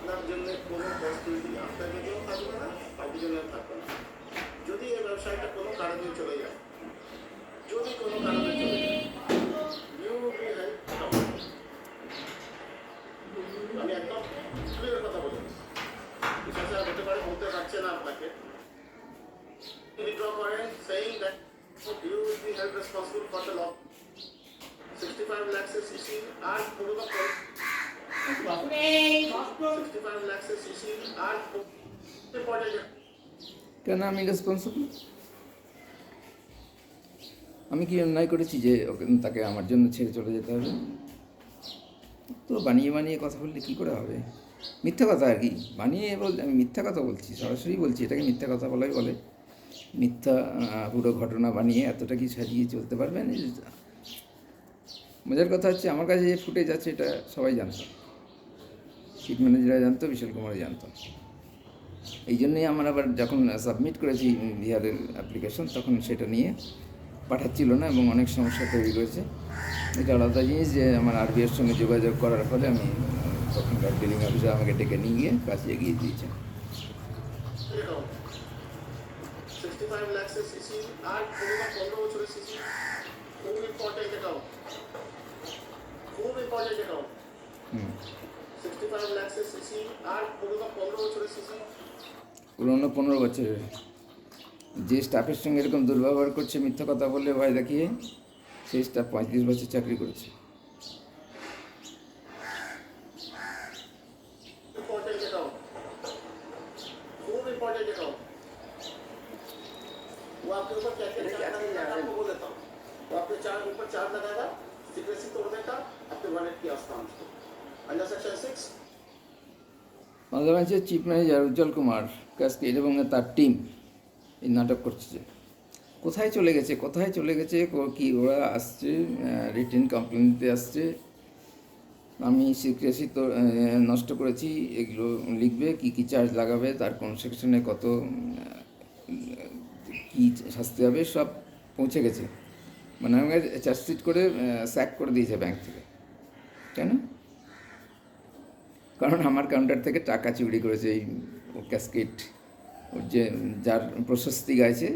আপনার জন্য কোনো পরিস্থিতি আপনার জন্যও থাকবে না, কাউকে জন্যও থাকবে না। যদি এই ব্যবসায়টা কোনো কারণে চলে যায়, যদি কোনো কারণে চলে যায়, ইউ উইল হেল্প। আমি একদম ক্লিয়ার কথা বলি, বিশেষ হতে পারে বলতে পারছে না আপনাকে, withdraw করেন saying that you will be held responsible for the loss 65 lakhs cc আর পুরো 65 lakhs cc আর ইম্পর্টেন্ট। কেন আমি রেসপন্সিবল? আমি কি অন্যায় করেছি যে ওকে তাকে আমার জন্য ছেড়ে চলে যেতে হবে? তো বানিয়ে বানিয়ে কথা বললে কী করে হবে? মিথ্যা কথা আর কি বানিয়ে বল, আমি মিথ্যা কথা বলছি, সরাসরি বলছি, এটাকে মিথ্যা কথা বলাই বলে। মিথ্যা পুরো ঘটনা বানিয়ে এতটা কি সাজিয়ে চলতে পারবেন? মজার কথা হচ্ছে আমার কাছে যে ফুটেজ আছে এটা সবাই জানতো, চিফ ম্যানেজাররা জানতো, বিশাল কুমারও জানতো। এই জন্যই আমার আবার যখন সাবমিট করেছি বিহারের অ্যাপ্লিকেশন, তখন সেটা নিয়ে পাঠাচ্ছিল না এবং অনেক সমস্যা তৈরি করেছে। এটা আলাদা জিনিস যে আমার আরবিআইয়ের সঙ্গে যোগাযোগ করার ফলে আমি তখনকার ডিলিং অফিসার আমাকে ডেকে নিয়ে গিয়ে কাজে এগিয়ে দিয়েছে। 65 lakhs cc আর পুরো 15 বছরের সিসি খুব ইম্পর্টেন্ট অ্যাকাউন্ট, খুব ইম্পর্টেন্ট অ্যাকাউন্ট। 65 lakhs cc আর পুরো 15 বছরের সিসি, পুরোনো 15 বছরের। যে স্টাফের সঙ্গে এরকম দুর্ব্যবহার করছে, মিথ্যা কথা বললে ভয় দেখিয়ে, সেই স্টাফ 35 বছর চাকরি করেছে। इम्पोर्टेंट अकाउंट, खूब इम्पोर्टेंट अकाउंट। वो आपके ऊपर क्या क्या चार्ज लगाएगा आपको बोल देता हूँ। वो आपके चार्ज ऊपर चार्ज लगाएगा, सीक्रेसी तोड़ने का, आपके वॉलेट की आस्थान को अंडर सेक्शन 6। বাংলাদেশের চিফ ম্যানেজার উজ্জ্বল কুমার কাসকেড এবং তার টিম এই নাটক করছে। কোথায় চলে গেছে, কোথায় চলে গেছে, কি ওরা আসছে রিটেন কমপ্লেন দিতে আসছে, আমি সিক্রেসি তো নষ্ট করেছি, এগুলো লিখবে, কি কি চার্জ লাগাবে, তার কোন সেকশনে কত কী শাস্তি হবে, সব পৌঁছে গেছে। মানে আমাকে চার্জশিট করে স্যাক করে দিয়েছে ব্যাংক থেকে। কেন? কারণ আমার কাউন্টার থেকে টাকা চুরি করেছে এই ক্যাসকেট, ওর যে যার প্রশস্তি গাইছে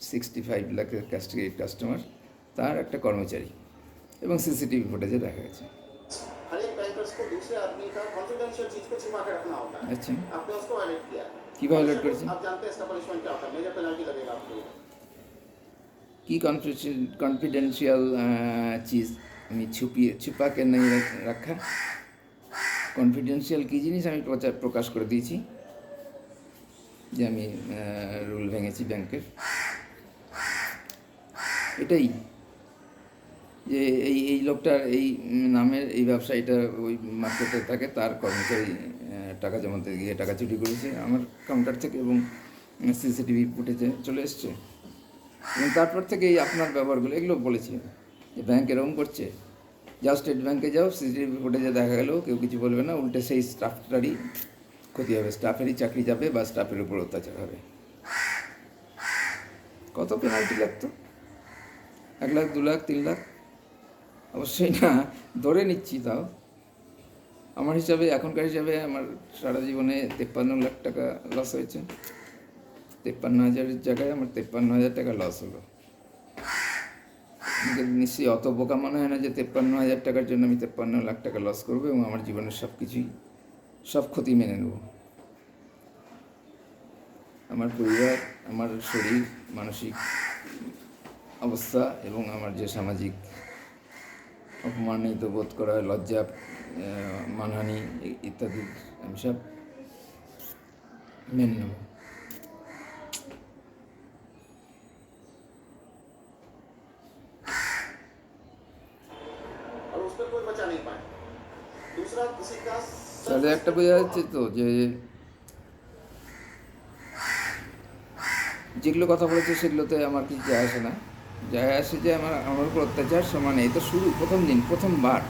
65 লাখের ক্যাসকেট কাস্টমার, তার একটা কর্মচারী, এবং সিসিটিভি ফুটেজে দেখা গেছে। हर एक बैंकर्स को दूसरे आदमी का कॉन्फिडेंशियल चीज को छिपा के रखना होता है। अच्छा, आपने उसको वायलेट किया, কী ভায়োলেট করেছে? आप जानते हैं इसका पनिशमेंट क्या होता है, मेजर पेनल्टी लगेगा आपको। কি কনফিডেন্সিয়াল চিজ আমি ছুপা কে নেই রাখা? কনফিডেন্সিয়াল কী জিনিস আমি প্রকাশ করে দিয়েছি যে আমি রুল ভেঙেছি ব্যাংকের। এটাই যে এই লোকটার এই নামের এই ব্যবসায়ীটা ওই মার্কেটে থাকে, তার কর্মচারী টাকা জমাতে গিয়ে টাকা চুরি করেছে আমার কাউন্টার থেকে, এবং সিসিটিভি ফুটেজে চলে এসছে। এবং তারপর থেকে এই আপনার ব্যবহারগুলো এগুলো বলেছি যে ব্যাংক এরকম করছে, যাও স্টেট ব্যাংকে যাও, সিসিটিভি ফুটেজে দেখা গেলেও কেউ কিছু বলবে না, উল্টে সেই স্টাফটারই ক্ষতি হবে, স্টাফেরই চাকরি যাবে বা স্টাফের উপর অত্যাচার হবে। কত পেনাল্টি লাগতো? 1 লাখ, 2 লাখ, 3 লাখ? অবশ্যই না, ধরে নিচ্ছি। তাও আমার হিসাবে, এখনকার হিসাবে আমার সারা জীবনে 53 লাখ টাকা লস হয়েছে। 53,000-এর জায়গায় আমার 53,000 টাকা লস হলো। আমাকে নিশ্চয়ই অত বোকা মনে হয় না যে 53,000 টাকার জন্য আমি 53 লাখ টাকা লস করবো এবং আমার জীবনের সব কিছুই, সব ক্ষতি মেনে নেব। আমার পরিবার, আমার শরীর, মানসিক অবস্থা এবং আমার যে সামাজিক অপমানিত বোধ করা, লজ্জা, মানহানি ইত্যাদি, আমি সব মেনে নেব। और उस पर कोई बचा नहीं पाए। दूसरा किसी का তাহলে একটা বোঝা যাচ্ছে তো যে যেগুলো কথা বলেছে সেগুলোতে আমার কিছু যায় আসে না। যায় আসে যে আমার উপর অত্যাচার সমান। এই তো শুরু, প্রথম দিন, প্রথমবার।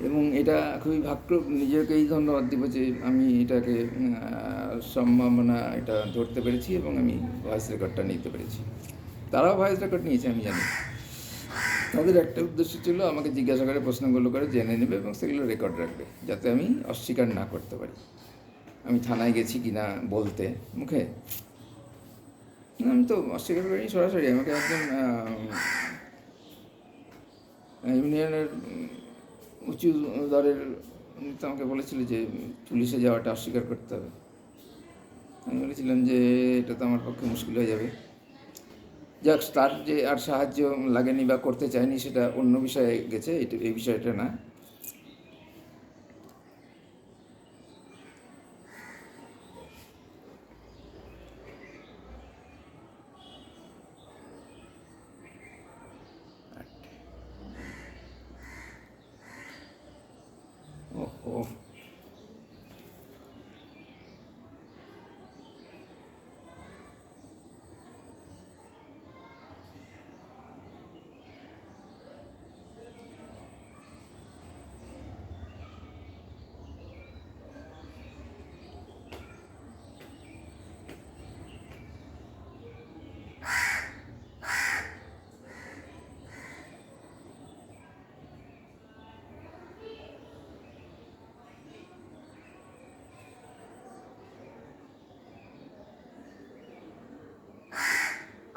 এবং এটা খুবই নিজেকেই ধন্যবাদ দিব যে আমি এটাকে সম্ভাবনা এটা ধরতে পেরেছি এবং আমি ভয়েস রেকর্ডটা নিতে পেরেছি। তারাও ভয়েস রেকর্ড নিয়েছে, আমি জানি। তাদের একটা উদ্দেশ্য ছিল আমাকে জিজ্ঞাসা করে প্রশ্নগুলো করে জেনে নেবে এবং সেগুলো রেকর্ড রাখবে যাতে আমি অস্বীকার না করতে পারি আমি থানায় গেছি কি না বলতে মুখে। না, আমি তো অস্বীকার করিনি সরাসরি। আমাকে একজন ইউনিয়নের উঁচু দরের নেতা আমাকে বলেছিল যে পুলিশে যাওয়াটা অস্বীকার করতে হবে। আমি বলেছিলাম যে এটা তো আমার পক্ষে মুশকিল হয়ে যাবে। যাক, তার যে আর সাহায্য লাগেনি বা করতে চায়নি সেটা অন্য বিষয়ে গেছে, এই বিষয়টা না। ওহো,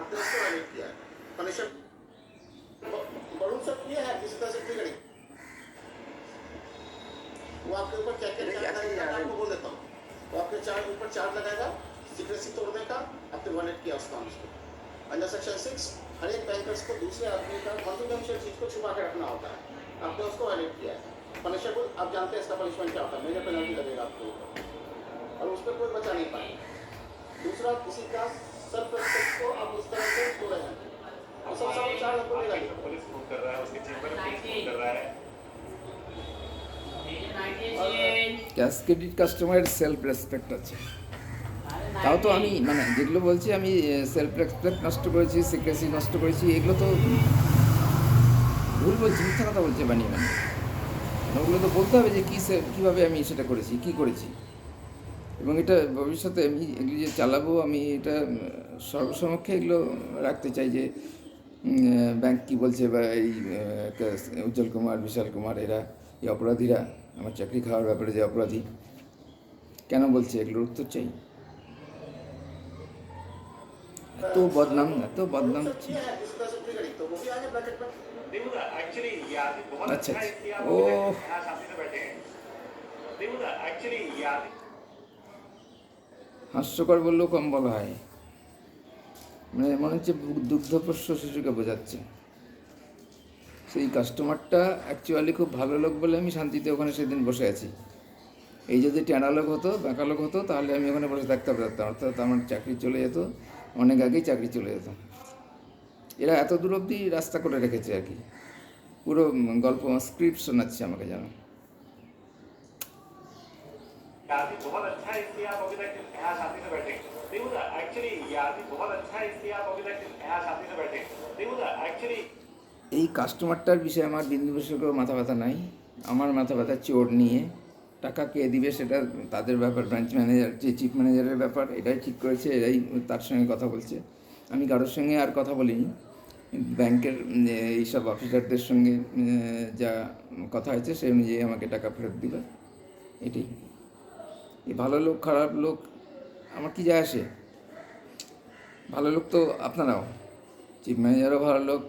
आपने उसको वायलेट किया है, पनिशमेंट बलून सब किया है, किसी तरह से ट्रिगर नहीं। वो आपके ऊपर क्या क्या चार्ज लगाएगा मैं आपको बोल देता हूँ। वो आपके ऊपर चार्ज लगाएगा सीक्रेसी तोड़ने का, आपने वायलेट किया उसका उसको। अंडर सेक्शन 6 हर एक बैंकर्स को दूसरे आदमी का कॉन्फिडेंशियल चीज को छुपा के रखना होता है। आपने उसको वायलेट किया है, पनिशेबल। आप जानते हैं इसका पनिशमेंट क्या होता है, मेजर पेनल्टी लगेगा आपके ऊपर और उस पर कोई बचा नहीं पाएगा। दूसरा, किसी का सेल्फ रिस्पेक्ट को आप उस तरह से तोड़े हैं और सब सब 4 लाख को लेगा। पुलिस फोन कर रहा है, उसके चेंबर में पुलिस फोन कर रहा है। ক্যাশ ক্রেডিট কাস্টমারের সেলফ রেসপেক্ট আছে। তাও তো আমি মানে যেগুলো বলছি আমি সেলফ রেসপেক্ট নষ্ট করেছি, সিক্রেসি নষ্ট করেছি, এগুলো তো ভুল বলছি, মিথ্যা কথা বলছে বানিয়ে বানিয়ে। ওগুলো তো বলতে হবে যে কীভাবে আমি সেটা করেছি, কী করেছি। এবং এটা ভবিষ্যতে আমি এগুলি যে চালাবো, আমি এটা সর্বসমক্ষে এগুলো রাখতে চাই যে ব্যাংক কী বলছে বা এই উজ্জ্বল কুমার, বিশাল কুমার, এরা এই অপরাধীরা আমার চাকরি খাওয়ার ব্যাপারে যে অপরাধী কেন বলছে, এগুলোর উত্তর চাই। এত বদনাম হচ্ছে। किया है किसी तरह से ट्रिगर नहीं, तो वो भी आगे ब्रैकेट में। देखो ना, एक्चुअली ये आदमी बहुत अच्छा, अच्छा है, इसलिए आप ओ। यहाँ सामने से बैठे हैं। देखो ना, एक्चुअली ये आदमी হাস্যকর বললেও কম বলা হয়। মানে মনে হচ্ছে দুগ্ধপোষ্য শিশুকে বোঝাচ্ছে। সেই কাস্টমারটা অ্যাকচুয়ালি খুব ভালো লোক বলে আমি শান্তিতে ওখানে সেদিন বসে আছি। এই যদি ট্যানা লোক হতো, বাঁকা লোক হতো, তাহলে আমি ওখানে বসে থাকতে পারতাম, অর্থাৎ আমার চাকরি চলে যেত, অনেক আগেই চাকরি চলে যেত। এরা এত দূর অবধি রাস্তা করে রেখেছে আর কি, পুরো গল্প স্ক্রিপ্ট শোনাচ্ছে আমাকে যেন। बहुत अच्छा है, इसलिए आप अभी तक यहाँ शांति से बैठे हैं। देखो ना, एक्चुअली ये आदमी बहुत अच्छा है, इसलिए आप अभी तक यहाँ शांति से बैठे हैं। देखो ना, एक्चुअली এই কাস্টমারটার বিষয়ে আমার বিন্দু বিশেষজ্ঞ মাথা ব্যথা নাই। আমার মাথা ব্যথা চোর নিয়ে। টাকা কে দিবে সেটা তাদের ব্যাপার, ব্রাঞ্চ ম্যানেজার, যে চিফ ম্যানেজারের ব্যাপার। এটাই ঠিক করেছে, এরাই তার সঙ্গে কথা বলছে। আমি কারোর সঙ্গে আর কথা বলিনি। ব্যাংকের এইসব অফিসারদের সঙ্গে যা কথা হয়েছে সে অনুযায়ী আমাকে টাকা ফেরত দিবে, এটাই। এই ভালো লোক খারাপ লোক আমার কি যায় আসে? ভালো লোক তো আপনারাও, চিফ ম্যানেজারও ভালো লোক,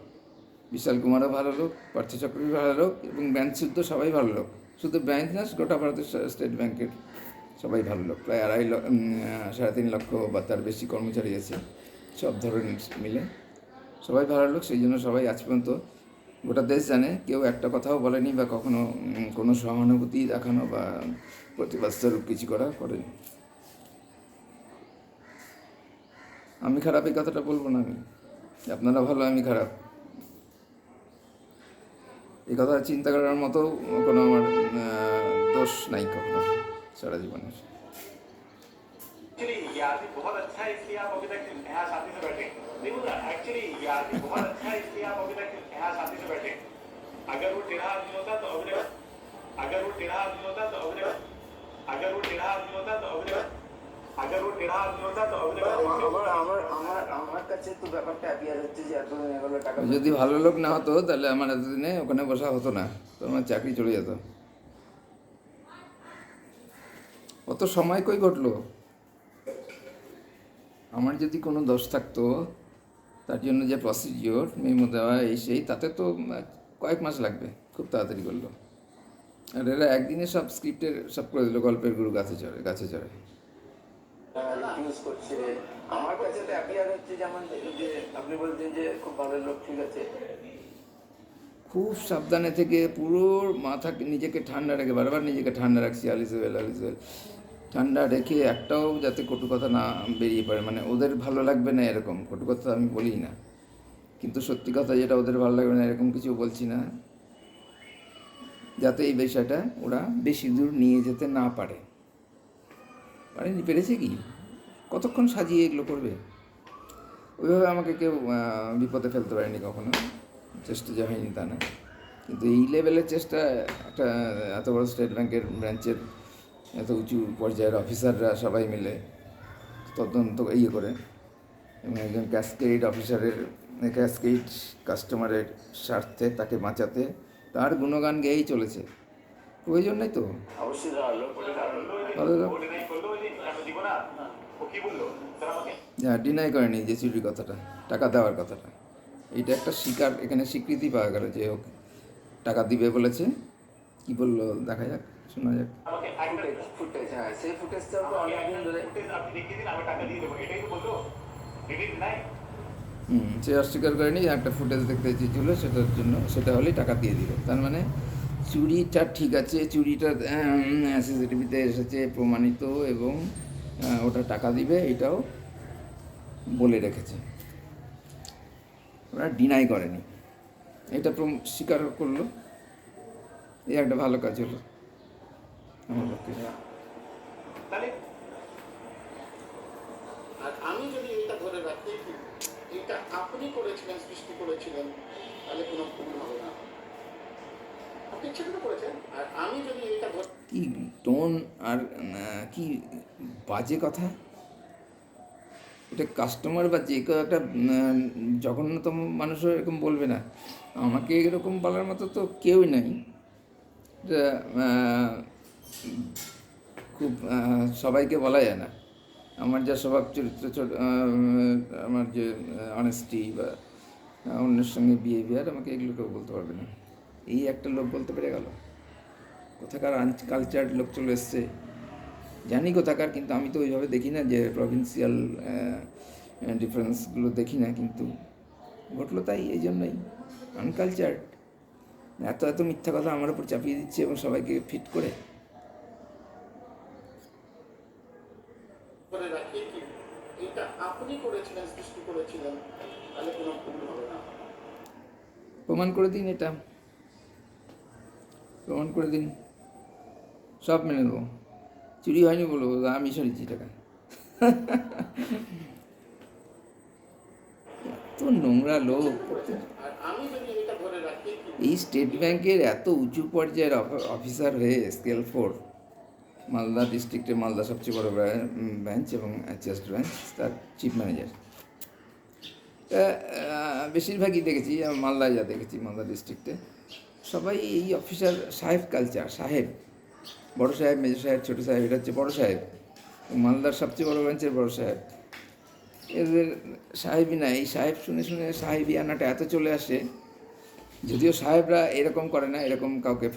বিশাল কুমারও ভালো লোক, পার্থ চক্রবর্তী ভালো লোক, এবং ব্যাংক শুদ্ধ সবাই ভালো লোক। শুধু ব্যাংক না, গোটা ভারতের স্টেট ব্যাংকের সবাই ভালো লোক। প্রায় 3.5 লক্ষ বা তার বেশি কর্মচারী আছে, সব ধরনের মিলে সবাই ভালো লোক। সেই জন্য সবাই আজ পর্যন্ত গোটা দেশ জানে, কেউ একটা কথাও বলেনি বা কখনো কোনো সহানুভূতি দেখানো বা প্রতিবাদস্বরূপ কিছু করেনি। আমি খারাপ এই কথাটা বলবো না, আমি আপনারা ভালো আমি খারাপ এই কথা চিন্তা করার মতো কোনো আমার দোষ নাই কখনো সারা জীবনের। एक्चुअली ये आदमी बहुत अच्छा है, इसलिए आप अभी तक यहाँ शांति से बैठे हैं। देखो ना, एक्चुअली ये आदमी बहुत अच्छा है, इसलिए आप अभी तक यहाँ शांति से बैठे हैं। अगर वो टेढ़ा आदमी होता तो अभी तक, अगर वो टेढ़ा आदमी होता तो अभी तक, अगर वो टेढ़ा आदमी होता तो अभी तक अगर वो टेढ़ा आदमी होता तो अभी तक আমার কাছে তো ব্যাপারটা অ্যাপিয়ার হচ্ছে যে এত এগুলো টাকা যদি ভালো লোক না হতো তাহলে আমার এতদিনে ওখানে বসা হতো না, তো আমার চাকরি চলে যেত। অত সময় কই ঘটলো? আমার যদি কোনো দোষ থাকতো তার জন্য যে প্রসিডিওর মেমো দেওয়া এই সেই, তাতে তো কয়েক মাস লাগবে, খুব তাড়াতাড়ি করলো। আর এরা একদিনে সব স্ক্রিপ্টের সব করে দিল, গল্পের গুরু গাছে চড়ে। ইউজ করছে। আমার কাছে তো অ্যাপিয়ার হচ্ছে যেমন যে আপনি বলছেন যে খুব ভালো লোক, ঠিক আছে, খুব সাবধানে থেকে পুরো মাথা নিজেকে ঠান্ডা রেখে, বারবার নিজেকে ঠান্ডা রাখছি, আলিসওয়েল ঠান্ডা রেখে একটাও যাতে কটু কথা না বেরিয়ে পড়ে। মানে ওদের ভালো লাগবে না এরকম কটু কথা আমি বলি না, কিন্তু সত্যি কথা যেটা ওদের ভালো লাগবে না এরকম কিছু বলছি না, যাতে এই বিষয়টা ওরা বেশি দূর নিয়ে যেতে না পারে। পেরেছে কি, কতক্ষণ সাজিয়ে এগুলো করবে? ওইভাবে আমাকে কেউ বিপদে ফেলতে পারেনি কখনো, চেষ্টা যে হয়নি তা না। কিন্তু এই লেভেলের চেষ্টা একটা এত বড় স্টেট ব্যাংকের ব্রাঞ্চের এত উঁচু পর্যায়ের অফিসাররা সবাই মিলে তদন্ত করে, এবং একজন ক্যাসকেড অফিসারের ক্যাসকেড কাস্টমারের স্বার্থে তাকে বাঁচাতে তার গুণগান গেয়েই চলেছে। প্রয়োজন নেই তো। অবশ্যই ভালো ভালো লোক ডিনাই করলো ওই দিন, আমি দিব না, ও কি বললো স্যার আমাকে? ডিনাই করেনি যে চুরির কথাটা, টাকা দেওয়ার কথাটা। এইটা একটা এখানে স্বীকৃতি পাওয়া গেল যে ও টাকা দিবে বলেছে। কি বললো দেখা যাক, শোনা যাক। আমাকে একটা ফুটেজ, হ্যাঁ সেই ফুটেজটাও তো অনেকদিন ধরে ফুটেজ আপনি দেখিয়ে দিন, আমি টাকা দিয়ে দেবো, এটাই তো বললো। ডিলিট নাই সে অস্বীকার করেনি, একটা ফুটেজ দেখতে চেয়েছিল, সেটার জন্য সেটা হলেই টাকা দিয়ে দিল। তার মানে চুরিটা ঠিক আছে, চুরিটা সিসিটিভিতে এসেছে প্রমাণিত, এবং ওটা টাকা দিবে এটাও বলে রেখেছে। ওরা ডিনাই করেনি, এটা স্বীকার করলো। এই একটা ভালো কাজ হলো আমার পক্ষে। তাহলে আর আমি যদি এটা ধরে রাখি এটা আপনি করেছিলেন, সৃষ্টি করেছিলেন, তাহলে কোনো ভুল হবে না। আপনি ইচ্ছে করে করেছেন, আর আমি যদি এটা ধরে কি টোন আর কি বাজে কথা! এটা কাস্টমার বা যে কেউ একটা জঘন্যতম মানুষও এরকম বলবে না। আমাকে এরকম বলার মতো তো কেউই নাই। এটা খুব সবাইকে বলা যায় না। আমার যা স্বভাব চরিত্র, আমার যে অনেস্টি বা অন্যের সঙ্গে বিহেভিয়ার, আমাকে এগুলো কেউ বলতে পারবে না। এই একটা লোক বলতে পেরে গেল। কোথাকার কালচার লোক চলে এসছে জানি কোথাকার, কিন্তু আমি তো ওইভাবে দেখি না, যে প্রভিন্সিয়াল ডিফারেন্সগুলো দেখি না, কিন্তু ঘটলো তাই। এই জন্যই আনকালচার এত মিথ্যা কথা আমার উপর চাপিয়ে দিচ্ছে এবং সবাইকে ফিট করে। ধরে রাখি এটা আপনি করেছিলেন, সৃষ্টি করেছিলেন, তাহলে কোনো ভুল হবে না। প্রমাণ করে দিন, এটা প্রমাণ করে দিন, সব মেনে নেবো। চুরি হয়নি বলবো, আমি সরিয়েছি টাকা। এত নোংরা লোক। আর আমি যদি এটা ধরে রাখি এই স্টেট ব্যাংকের এত উঁচু পর্যায়ের অফিসার হয়ে স্কেল 4, মালদা ডিস্ট্রিক্টে, মালদা সবচেয়ে বড় ব্রাঞ্চ এবং চেস্ট ব্রাঞ্চ, তার চিফ ম্যানেজার। বেশিরভাগই দেখেছি মালদায়, যা দেখেছি মালদা ডিস্ট্রিক্টে, সবাই এই অফিসার সাহেব কালচার। সাহেব, বড় সাহেব, মেজর সাহেব, ছোটো সাহেব, এটা হচ্ছে বড় সাহেব। মালদার সবচেয়ে বড় ব্রাঞ্চের বড় সাহেব। এদের সাহেবই না, এই সাহেব শুনে শুনে সাহেবই আনাটা এত চলে আসে। যদিও সাহেবরা এরকম করে না, এরকম কাউকে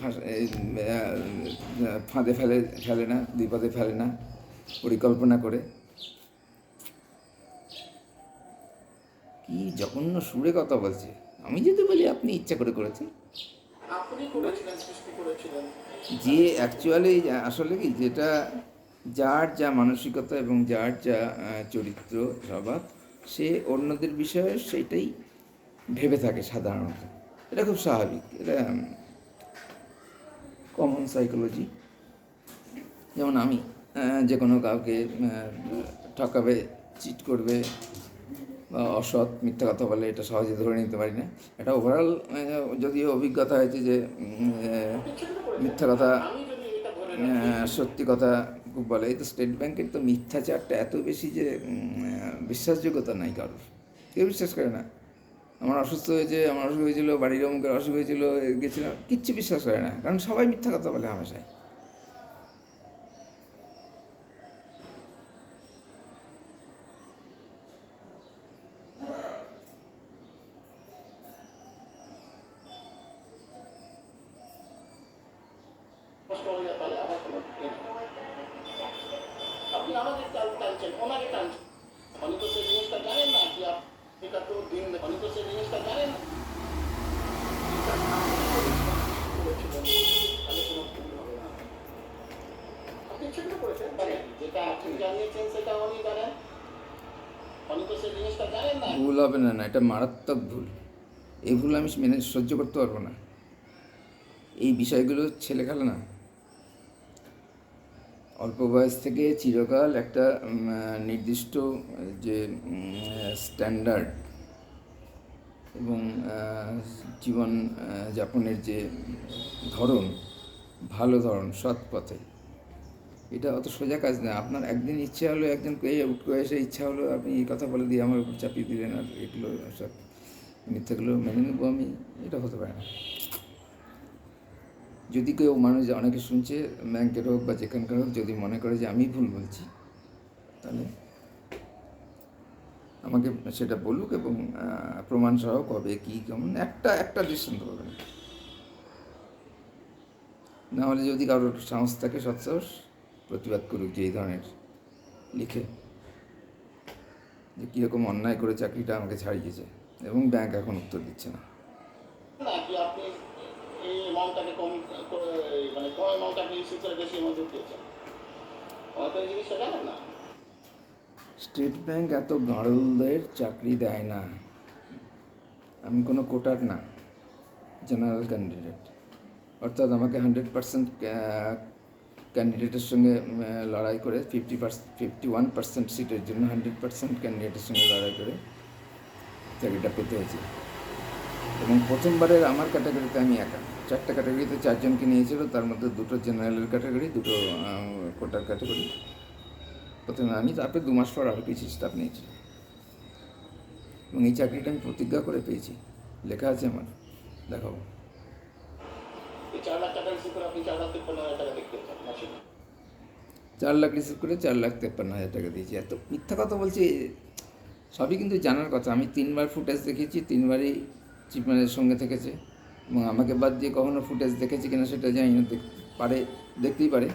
ফাঁদে ফেলে না, বিপদে ফেলে না, পরিকল্পনা করে। কি জঘন্য সুরে কথা বলছে। আমি যদি বলি আপনি ইচ্ছা করে করেছেন, আপনি করেছিলেন, সৃষ্টি করেছিলেন, যে অ্যাকচুয়ালি আসলে কি, যেটা যার যা মানসিকতা এবং যার যা চরিত্র স্বভাব, সে অন্যদের বিষয়ে সেইটাই ভেবে থাকে সাধারণত। এটা খুব স্বাভাবিক, এটা কমন সাইকোলজি। যেমন আমি যে কোনো কাউকে ঠকাবে, চিট করবে বা অসৎ মিথ্যা কথা বলে, এটা সহজে ধরে নিতে পারি না। এটা ওভারঅল যদিও অভিজ্ঞতা হয়েছে যে মিথ্যা কথা আমি যদি এটা ধরে সত্যি কথা খুব বলে এই তো স্টেট ব্যাংকের তো মিথ্যাচারটা এত বেশি যে বিশ্বাসযোগ্যতা নাই কারোর, কেউ বিশ্বাস করে না। আমার অসুস্থ হয়েছে, আমার অসুখ হয়েছিল, বাড়ির অমুকের অসুখ হয়েছিল, গেছিলাম, কিচ্ছু বিশ্বাস করে না, কারণ সবাই মিথ্যা কথা বলে হামেশাই। কষ্ট হয়ে যায়, তাহলে আমার কোনো ইয়ে নেই। আপনি আমাকে টানছেন, ওনাকে টানছেন, উনি তো সেই জিনিসটা জানেন না কি আপনি কত দিন, উনি তো সেই জিনিসটা জানেন না। তাহলে কোনো ভুল হবে না। আপনি ইচ্ছে করে করেছেন, জানেন যেটা আপনি জানিয়েছেন সেটা উনি জানেন, উনি তো সেই জিনিসটা জানেন না। ভুল হবে না, না, এটা মারাত্মক ভুল। এই ভুল আমি মেনে সহ্য করতে পারবো না। এই বিষয়গুলো ছেলে খেলে না। অল্প বয়স থেকে চিরকাল একটা নির্দিষ্ট যে স্ট্যান্ডার্ড এবং জীবন যাপনের যে ধরন, ভালো ধরন, সৎ পথে, এটা অত সোজা কাজ না। আপনার একদিন ইচ্ছা হলো, একজন উঠ করে এসে ইচ্ছা হলো, আপনি এই কথা বলে দিয়ে আমার উপর চাপিয়ে দিলেন, আর এগুলো সব মিথ্যাগুলো মেনে নেবো আমি, এটা হতে পারে না। যদি কেউ মানুষ, অনেকে শুনছে, ব্যাংকের হোক বা যেখানকার হোক, যদি মনে করে যে আমি ভুল বলছি, তাহলে আমাকে সেটা বলুক এবং প্রমাণ সহ কবে কী কেমন একটা দৃষ্টান্ত পাবেন। না হলে যদি কারোর সাহস থাকে, সৎসাহস, প্রতিবাদ করুক যে এই ধরনের লিখে যে কীরকম অন্যায় করে চাকরিটা আমাকে ছাড়িয়েছে এবং ব্যাংক এখন উত্তর দিচ্ছে না। না কি আপনি এই অ্যামাউন্টটাকে কম করে, মানে কম অ্যামাউন্টটাকে ইস্যু করে বেশি অ্যামাউন্ট দিয়েছেন, হয়তো এই জিনিসটা জানেন না। স্টেট ব্যাংক এত গাঁড়লদের চাকরি দেয় না। আমি কোনো কোটার না, জেনারেল ক্যান্ডিডেট, অর্থাৎ আমাকে 100% ক্যান্ডিডেটের সঙ্গে লড়াই করে 51% সিটের জন্য 100% ক্যান্ডিডেটের সঙ্গে লড়াই করে চাকরিটা পেতে হয়েছে। এবং প্রথমবারের আমার ক্যাটাগরিতে আমি একা, 4টা ক্যাটাগরিতে 4জনকে নিয়েছিল, তার মধ্যে 2টো জেনারেলের ক্যাটাগরি, 2টো কোটার ক্যাটাগরি। প্রথমে আমি, তারপরে 2 মাস পর আরও কিছু স্টাফ নিয়েছি, এবং এই চাকরিটা আমি প্রতিজ্ঞা করে পেয়েছি, লেখা আছে আমার, দেখাবো। এই 4 লাখ টাকা ইস্যু করে আপনি 4,53,000 টাকা দেখতে চান মাসিক। 4 লাখ রিসিভ করে 4,53,000 টাকা দিয়েছি। এত মিথ্যা কথা বলছি, সবই কিন্তু জানার কথা। আমি 3বার ফুটেজ দেখেছি, 3বারই চিফ ম্যানেজারের সঙ্গে থেকেছে, এবং আমাকে বাদ দিয়ে কখনো ফুটেজ দেখেছি কিনা সেটা জানি না, দেখতেই পারে,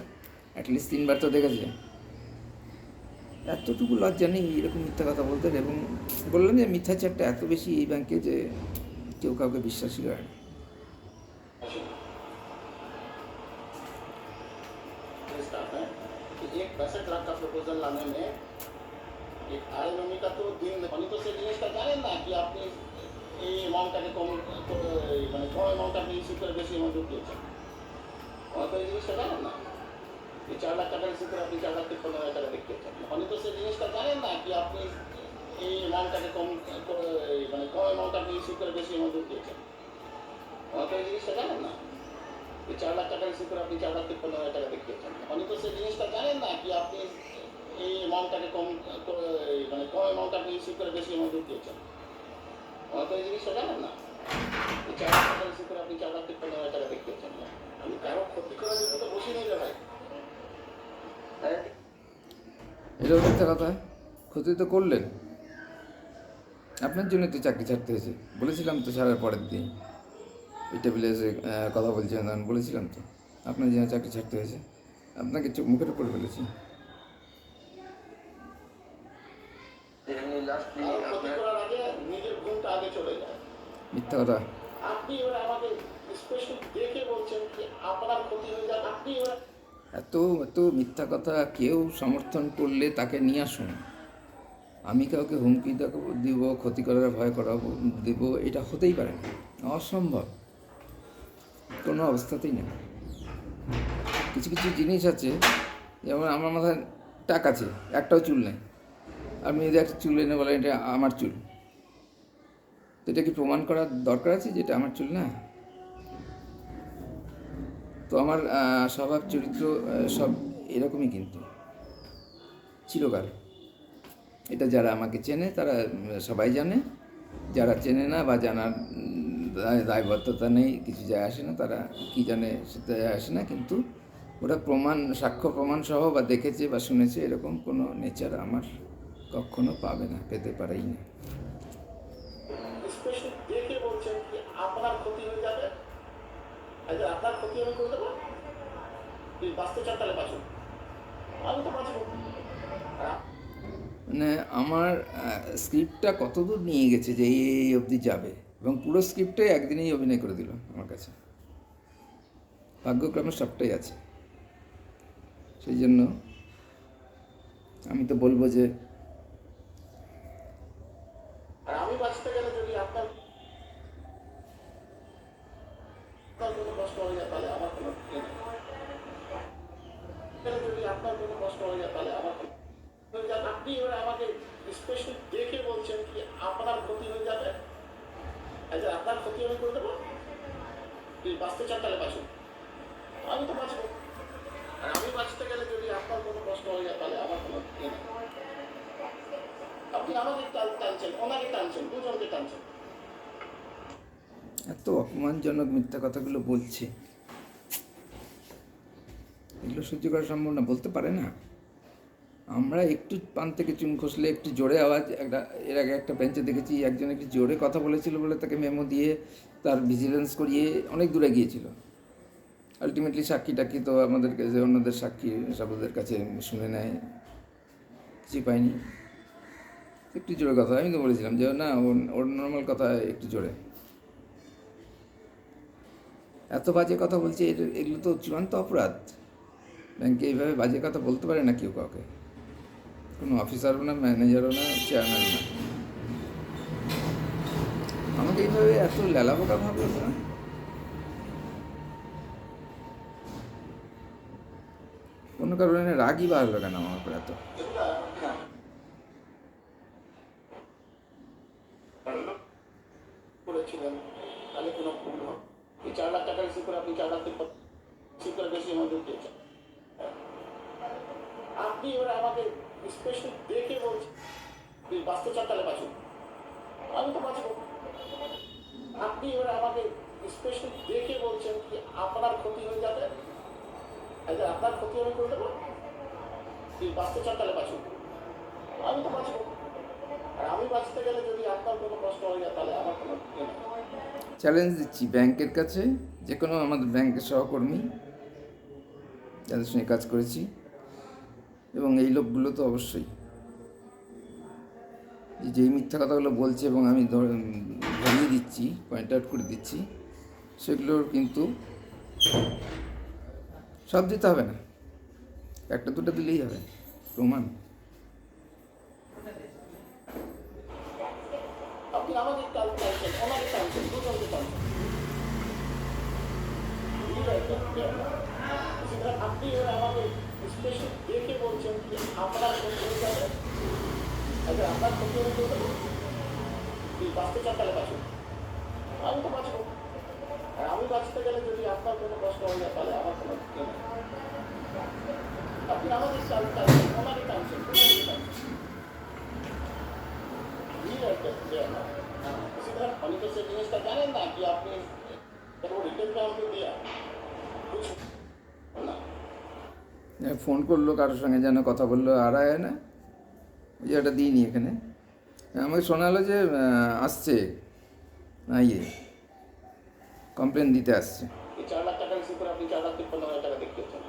অ্যাটলিস্ট 3বার তো দেখেছে। এতটুকু লজ্জা নেই এরকম মিথ্যা কথা বলতে। এবং বললাম যে মিথ্যাচারটা এত বেশি এই ব্যাংকে যে কেউ কাউকে বিশ্বাসই করে না। स्टाफ है कि एक 65 लाख का प्रपोजल लाने में एक आय नमी का तो दिन, उन्हीं तो से जिनिसটা জানেন না কি আপনি এই অ্যামাউন্টটাকে কম মানে কম অ্যামাউন্ট আপনি ইস্যু করে বেশি অ্যামাউন্ট দিয়েছেন, হয়তো এই জিনিসটা জানেন না। এই 4 লাখ টাকা ইস্যু করে আপনি 4,53,000 টাকা দেখতে চান, উনি তো সেই জিনিসটা জানেন না কি আপনি এই অ্যামাউন্টটাকে কম মানে কম অ্যামাউন্ট আপনি ইস্যু করে বেশি অ্যামাউন্ট দিয়েছেন, হয়তো এই জিনিসটা জানেন না। এই 4 লাখ টাকা ইস্যু করে আপনি 4,53,000 টাকা দেখতে চান, উনি তো সেই জিনিসটা জানেন না কি আপনি এই অ্যামাউন্টটাকে কম মানে কম অ্যামাউন্ট আপনি ইস্যু করে বেশি অ্যামাউন্ট দিয়েছেন, হয়তো এই জিনিসটা জানেন না। এই 4 লাখ টাকা ইস্যু করে আপনি 4,53,000 টাকা দেখতে চান। আমি কারো ক্ষতি করার জন্য তো বসে নেই রে ভাই। এটাও মিথ্যা কথা। ক্ষতি তো করলেন, আপনার জন্য তো চাকরি ছাড়তে হয়েছে। বলেছিলাম তো ছাড়ার পরের দিন, ওই টেবিলে এসে কথা বলছিলেন, তখন বলেছিলাম তো আপনার জন্য চাকরি ছাড়তে হয়েছে। আপনাকে মুখের উপর বলেছি। কারো ক্ষতি করার আগে নিজের ঘুমটা আগে চলে যায়। মিথ্যা কথা। আপনি এবার আমাকে স্পেশাল দেখে বলছেন যে আপনার ক্ষতি হয়ে যায়, আপনি এবার এত মিথ্যা কথা কেউ সমর্থন করলে তাকে নিয়ে আসুন। আমি কাউকে হুমকি দিব, ক্ষতি করার ভয় দেব, এটা হতেই পারে না, অসম্ভব, কোনো অবস্থাতেই না। কিছু কিছু জিনিস আছে, যেমন আমার মাথায় টাক আছে, একটাও চুল নেই, আপনি যদি একটা চুল এনে বলেন এটা আমার চুল, তো এটা কি প্রমাণ করার দরকার আছে যে এটা আমার চুল না? তো আমার স্বভাব চরিত্র সব এরকমই কিন্তু চিরকাল। এটা যারা আমাকে চেনে তারা সবাই জানে, যারা চেনে না বা জানার দায়বদ্ধতা নেই, কিছু যায় আসে না, তারা কি জানে সেটা যায় আসে না, কিন্তু ওরা প্রমাণ, সাক্ষ্য প্রমাণ সহ বা দেখেছে বা শুনেছে, এরকম কোনো নেচার আমার কখনো পাবে না, পেতে পারেই না। স্পেশালি দেখে বলছেন কি আপনার ক্ষতি হয়ে যাবে, আচ্ছা আপনার ক্ষতি আমি করে দেবো, তুই বাঁচতে চান তাহলে বাঁচুন, আমি তো বাঁচবো। মানে আমার স্ক্রিপ্টটা কতদূর নিয়ে গেছে যে এই অবধি যাবে, এবং পুরো স্ক্রিপ্টটাই একদিনেই অভিনয় করে দিল আমার কাছে। ভাগ্যক্রমে সবটাই আছে, সেই জন্য আমি তো বলবো যে আর আমি বাঁচতে গেলে যদি আপনার কোনো কষ্ট হয়ে যায় তাহলে আমার কোনো যদি আপনার কোনো কষ্ট হয়ে যায় তাহলে আমার আপনি এবার আমাকে স্পেশালি দেখে বলছেন কি আপনার ক্ষতি হয়ে যাবে, আচ্ছা আপনার ক্ষতি আমি করে দেবো, তুই বাঁচতে চান তাহলে বাঁচুন, আমি তো বাঁচবো। আর আমি বাঁচতে গেলে যদি আপনার কোনো কষ্ট হয়ে যায় তাহলে আমার কোনো আপনি আমাকে টানছেন, ওনাকে টানছেন, দুজনকে টানছেন। এত অপমানজনক মিথ্যা কথাগুলো বলছে, এগুলো সহ্য করা সম্ভব না, বলতে পারে না। আমরা একটু পান থেকে চুন খসলে একটু জোরে আওয়াজ, এর আগে একটা বেঞ্চে দেখেছি একজন একটু জোরে কথা বলেছিল বলে তাকে মেমো দিয়ে তার ভিজিলেন্স করিয়ে অনেক দূরে গিয়েছিল। আলটিমেটলি সাক্ষী টাক্ষী তো আমাদের কাছে, অন্যদের সাক্ষী সবদের কাছে শুনে নেয়, কিছু পাইনি। একটু জোরে কথা, আমি তো বলেছিলাম যে না, ওর নর্মাল কথা একটু জোরে। এত বাজে কথা বলছে, এগুলো তো চূড়ান্ত অপরাধ। ব্যাংকে এইভাবে বাজে কথা বলতে পারে না কেউ কাউকে, কোনো অফিসারও না, ম্যানেজারও না, চেয়ারম্যান না। আমাকে এইভাবে এত লেলাবোকা ভাবলো না। কোনো কারণে রাগই বাড়লো কেন আমার উপর এত? করেছিলেন তাহলে কোনো ভুল হবে, এই 4 লাখ টাকা রিসিভ করে আপনি 4 লাখ রিসিভ করে বেশি আমাদের দিয়েছেন। আপনি এবার আমাকে স্পেশালি দেখে বলছেন তুই বাঁচতে চান তাহলে বাঁচুন, আমি তো বাঁচবো। আপনি এবার আমাকে স্পেশালি দেখে বলছেন কি আপনার ক্ষতি হয়ে যাবে, আচ্ছা আপনার ক্ষতি আমি করে দেবো, তুই বাঁচতে চান তাহলে বাঁচুন, আমি তো বাঁচবো। আর আমি বাঁচতে গেলে যদি আপনার কোনো কষ্ট হয়ে যায় তাহলে আমার কোনো চ্যালেঞ্জ দিচ্ছি ব্যাংকের কাছে, যে কোনো আমাদের ব্যাংকের সহকর্মী যাদের সঙ্গে কাজ করেছি, এবং এই লোকগুলো তো অবশ্যই যেই মিথ্যা কথাগুলো বলছে এবং আমি ধরিয়ে দিচ্ছি, পয়েন্ট আউট করে দিচ্ছি, সেগুলোর কিন্তু সব দিতে হবে না, একটা দুটো দিলেই হবে প্রমাণ। আপনি আমাকে টানছেন, ওনাকে টানছেন, দুজনকে টানছেন। আপনি আমাকে স্পেশালি দেখে বলছেন কি আপনার ক্ষতি হয়ে যাবে, আচ্ছা আপনার ক্ষতি হয়ে যাবে, তুই বাঁচতে চান তাহলে বাঁচুন, আমি তো বাঁচবো। আর আমি বাঁচতে গেলে যদি আপনার কোনো কষ্ট হয়ে যায় তাহলে আমার কোনো আপনি আমাকে টানছেন, ওনাকে টানছেন, দুজনকে টানছেন। অনেকে সে জিনিসটা জানেন না কি আপনি রিটেল কাউন্টে দেওয়া ফোন করলো কারোর সঙ্গে, যেন কথা বললো, আর আয় না, ওই একটা দিইনি এখানে। আমাকে শোনালো যে আসছে না, কমপ্লেন দিতে আসছে। 4 लाख টাকা রিসিভ করে আপনি 4,53,000 টাকা দেখিয়েছেন।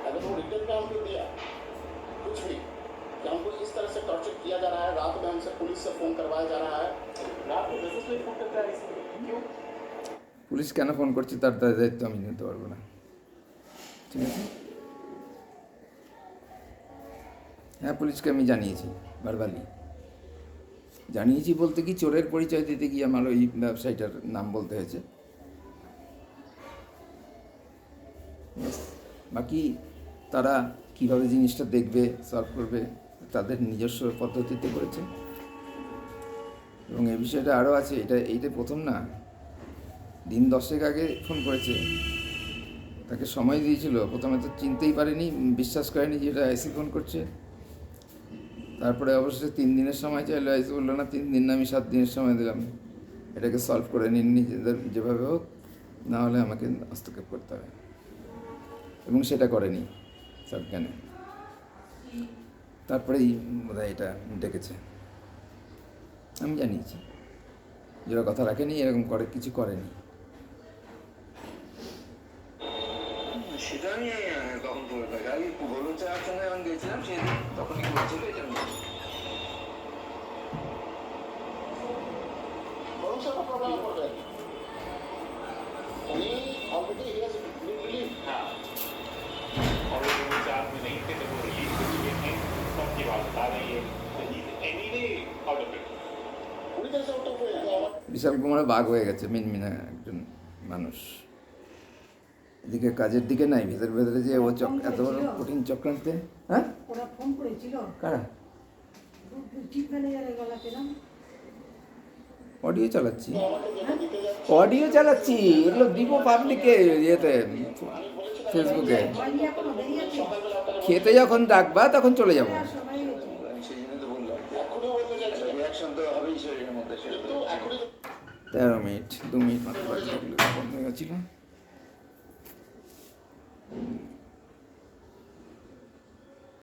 अगर वो रिटेल काउंट पे दिया कुछ भी कि हमको इस तरह से टॉर्चर किया जा रहा है, रात में हमसे पुलिस से फोन करवाया जा रहा है, रात में बेसिस पे फोन करता है क्यों? পুলিশ কেন ফোন করছে তার দায়িত্ব আমি নিতে পারবো না, ঠিক আছে? হ্যাঁ, পুলিশকে আমি জানিয়েছি, বারবারই জানিয়েছি। বলতে কি, চোরের পরিচয় দিতে গিয়ে আমার ওই ব্যবসায়ীটার নাম বলতে হয়েছে। বাকি তারা কিভাবে জিনিসটা দেখবে, সলভ করবে, তাদের নিজস্ব পদ্ধতিতে করেছে। এবং এই বিষয়টা আরও আছে, এইটা প্রথম না, দিন 10 আগে ফোন করেছে তাকে সময় দিয়েছিল, প্রথমে তো চিনতেই পারেনি, বিশ্বাস করেনি যে এটা আইসি ফোন করছে। তারপরে অবশ্যই 3 দিনের সময় চাইলো, আইসি বললো না 3 দিন না, আমি 7 দিনের সময় দিলাম, এটাকে সলভ করে নিন নিজেদের যেভাবে হোক, না হলে আমাকে হস্তক্ষেপ করতে হবে। এবং সেটা করেনি সজ্ঞানে। তারপরেই বোধহয় এটা ডেকেছে। আমি জানিয়েছি যারা কথা রাখেনি, এরকম করে কিছু করেনি। সেটা আমি তখন করে থাকি। আমি বলুন চার সঙ্গে যখন গেছিলাম সেদিন তখনই বলছিল এটা আমি বরং সে একটা প্রবলেম করবেন। উনি অলরেডি রিলিভ। हाँ ऑलरेडी वो चार्ज में नहीं थे तो वो रिलीज हो चुके थे, तब की बात बता रही है। Anyway out of it. উনি তো এসে ওটা হয়ে আমার বিশাল কুমারে বাঘ হয়ে গেছে, মিনমিনা একজন মানুষ। এদিকে কাজের দিকে নাই, ভেতরে ভেতরে যে ও এত বড় কঠিন চক্রান্তে। হ্যাঁ, ওরা ফোন করেছিল কারা? চিফ ম্যানেজারের গলাতে না অডিও চালাচ্ছি, আমাকে যেটা দিতে যাচ্ছে অডিও চালাচ্ছি, এগুলো দিব পাবলিকে, ইয়েতে, ফেসবুকে। হয়নি এখনো দেরি আছে খেতে যখন ডাকবা তখন চলে যাবো। সবাই হয়েছে আমি সেই জন্য তো বললাম এখনই বলতে চাইছে রিয়াকশন তো হবেই শরীরের মধ্যে সেটা কিন্তু এখনই 13 মিনিট, 2 মিনিট মাত্র বাকি থাকলে বন্ধ হয়ে গেছিল।